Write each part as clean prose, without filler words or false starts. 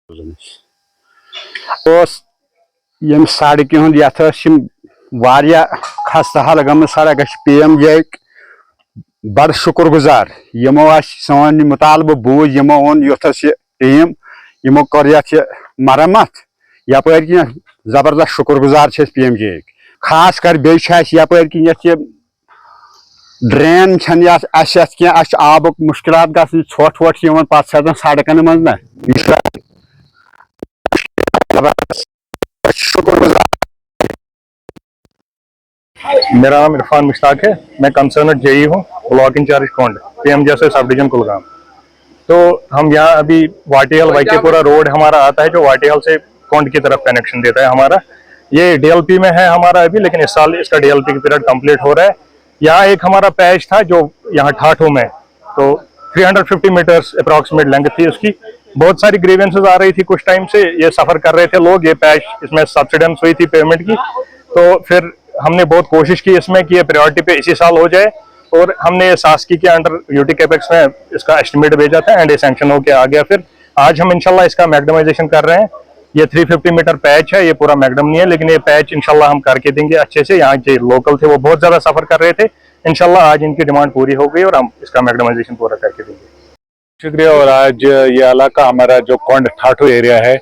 यम सड़क खस्ता हल गम सड़क PMJ बड़ शुक्रगुजार यमो सोन मुतालबह बूझ यमो ओन युथस टीम यमो कर मरम्मत यपर जबरदस्त शुक्रगुजार PMJ खास कर बेपर ड्रेन आबुक मुश्किल ोट वोट पे सड़कन मज शुक्रगुजार। मेरा नाम इरफान मुश्ताक है, मैं कंसर्न JE हूँ, ब्लॉक इंचार्ज कोंड PMJ से सब डिवीजन कुलगाम। तो हम यहाँ अभी वाटीहल वाईकेपुरा रोड हमारा आता है जो वाटीहल से कोंड की तरफ कनेक्शन देता है हमारा। ये DLP में है हमारा अभी, लेकिन इस साल इसका DLP की पीरियड कंप्लीट हो रहा है। यहाँ एक हमारा पैच था जो यहाँ ठाठो में, तो 350 मीटर्स अप्रॉक्सीमेट लेंथ थी उसकी। बहुत सारी ग्रीवेंसेस आ रही थी, कुछ टाइम से ये सफर कर रहे थे लोग। ये पैच इसमें सब्सिडेंस हुई थी पेमेंट की, तो फिर हमने बहुत कोशिश की इसमें कि ये प्रायोरिटी पे इसी साल हो जाए, और हमने शासकी के अंडर यूटी कैपेक्स में इसका एस्टिमेट भेजा था एंड ये सैंक्शन होकर आ गया। फिर आज हम इंशाल्लाह इसका मैग्डमाइजेशन कर रहे हैं। ये 350 मीटर पैच है, ये पूरा मैग्डम नहीं है, लेकिन ये पैच इंशाल्लाह हम करके देंगे अच्छे से। यहाँ जो लोकल थे वो बहुत ज्यादा सफर कर रहे थे, इंशाल्लाह आज इनकी डिमांड पूरी हो गई और हम इसका मैग्डमाइजेशन पूरा करके देंगे। शुक्रिया। और आज ये इलाका हमारा जो कोंड ठाठो एरिया है,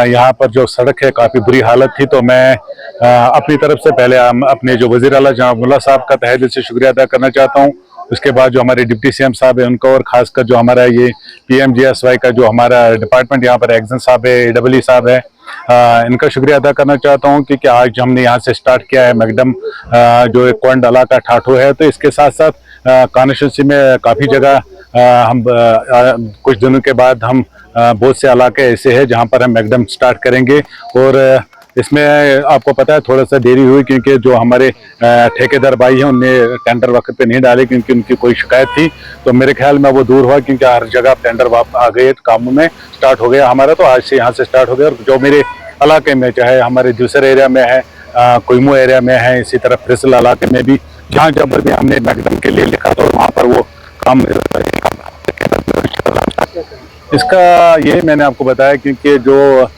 यहाँ पर जो सड़क है काफ़ी बुरी हालत थी, तो मैं अपनी तरफ से पहले अपने जो वज़ीर आला जनाब मुल्ला साहब का तहे दिल से शुक्रिया अदा करना चाहता हूँ। उसके बाद जो हमारे डिप्टी CM साहब है उनको, और ख़ासकर जो हमारा ये PMGSY का जो हमारा डिपार्टमेंट यहाँ पर एक्जन साहब है, AEE साहब है, इनका शुक्रिया अदा करना चाहता हूँ क्योंकि आज हमने यहाँ से स्टार्ट किया है मैग्डम जो एक कोंड इलाका ठाठो है। तो इसके साथ साथ कॉन्स्टिट्यूंसी में काफ़ी जगह हम कुछ दिनों के बाद हम बहुत से इलाके ऐसे हैं जहाँ पर हम मैग्डम स्टार्ट करेंगे। और इसमें आपको पता है थोड़ा सा देरी हुई क्योंकि जो हमारे ठेकेदार भाई हैं उनने टेंडर वक्त पे नहीं डाले क्योंकि उनकी कोई शिकायत थी। तो मेरे ख्याल में वो दूर हुआ क्योंकि हर जगह टेंडर आ गए, कामों में स्टार्ट हो गया हमारा। तो आज से यहाँ से स्टार्ट हो गया। और जो मेरे इलाके में चाहे हमारे दूसरे एरिया में है, कोयमू एरिया में है, इसी तरह फ्रिसल इलाके में भी जहाँ जहाँ पर भी हमने मैग्डम के लिए लिखा तो वहाँ पर वो काम इसका ये मैंने आपको बताया क्योंकि जो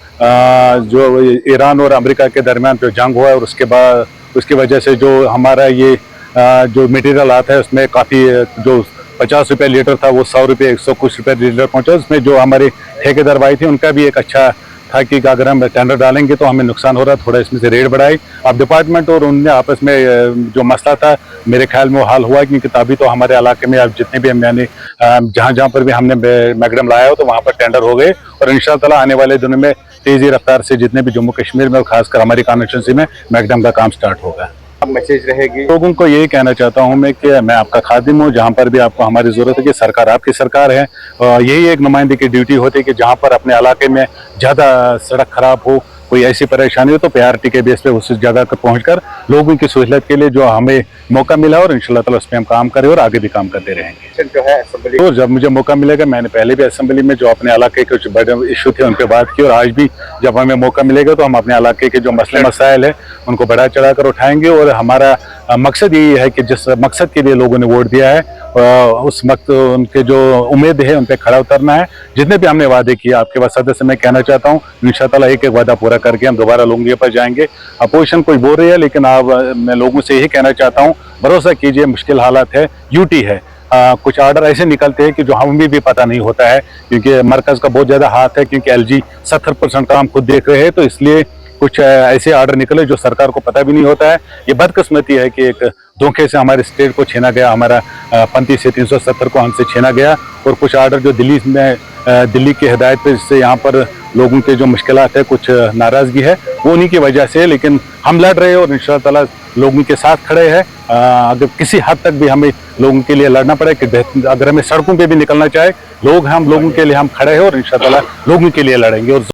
ईरान और अमेरिका के दरमियान जो जंग हुआ है और उसके बाद उसकी वजह से जो हमारा ये जो मटेरियल आता है उसमें काफ़ी जो 50 रुपये लीटर था वो 100 रुपये 100 कुछ रुपये लीटर पहुंचा। उसमें जो हमारे ठेकेदार भाई थे उनका भी एक अच्छा था कि अगर हम टेंडर डालेंगे तो हमें नुकसान हो रहा है, थोड़ा इसमें से रेट बढ़ाई। अब डिपार्टमेंट और उनने आपस में जो मसला था मेरे ख्याल में वो हल हुआ क्योंकि तभी तो हमारे इलाके में अब जितने भी हम यानी जहाँ पर भी हमने मैग्डम लाया हो तो वहाँ पर टेंडर हो गए। और इंशाअल्लाह आने वाले दिनों में तेज़ी रफ्तार से जितने भी जम्मू कश्मीर में और खासकर हमारी कॉन्स्टिट्यूंसी में मैग्डम का काम स्टार्ट होगा। मैसेज रहेगी लोगों को यही कहना चाहता हूं मैं कि मैं आपका खादिम हूं, जहां पर भी आपको हमारी जरूरत है कि सरकार आपकी सरकार है। यही एक नुमाइंदे की ड्यूटी होती है कि जहां पर अपने इलाके में ज़्यादा सड़क खराब हो, कोई ऐसी परेशानी हो तो प्रायोरिटी के बेस पे उस जगह पर पहुंचकर लोगों की सहूलियत के लिए जो हमें मौका मिला और इंशाल्लाह ताला उस पर हम काम करें और आगे भी काम करते रहेंगे। जो है असेंबली तो जब मुझे मौका मिलेगा, मैंने पहले भी असेंबली में जो अपने इलाके के कुछ बड़े इशू थे उन पर बात की और आज भी जब हमें मौका मिलेगा तो हम अपने इलाके के जो मसले मसाइल है उनको बढ़ा चढ़ा कर उठाएंगे। और हमारा मकसद यही है कि जिस मकसद के लिए लोगों ने वोट दिया है उस वक्त उनके जो उम्मीद है उन पर खड़ा उतरना है। जितने भी हमने वादे किए आपके पास सदस्य मैं कहना चाहता हूँ इंशाअल्लाह एक एक वादा पूरा करके हम दोबारा लोगों के पास जाएंगे। अपोजिशन कोई बोल रही है लेकिन मैं लोगों से यही कहना चाहता हूँ भरोसा कीजिए, मुश्किल हालात है, यूटी है। कुछ ऑर्डर ऐसे निकलते हैं कि जो हमें भी पता नहीं होता है क्योंकि मरकज़ का बहुत ज़्यादा हाथ है क्योंकि LG 70% काम खुद देख रहे हैं। तो इसलिए कुछ ऐसे ऑर्डर निकले जो सरकार को पता भी नहीं होता है। ये बदकिस्मती है कि एक धोखे से हमारे स्टेट को छीना गया, हमारा 35 से 370 को हमसे छीना गया। और कुछ ऑर्डर जो दिल्ली की हिदायत पे से यहाँ पर लोगों के जो मुश्किलात है, कुछ नाराज़गी है वो उन्हीं की वजह से, लेकिन हम लड़ रहे हैं और इंशाअल्लाह ताला लोगों के साथ खड़े हैं। अगर किसी हद तक भी हमें लोगों के लिए लड़ना पड़े कि अगर हमें सड़कों पे भी निकलना चाहे लोग, हम लोगों के लिए हम खड़े हैं और इंशाअल्लाह ताला लोगों के लिए लड़ेंगे। और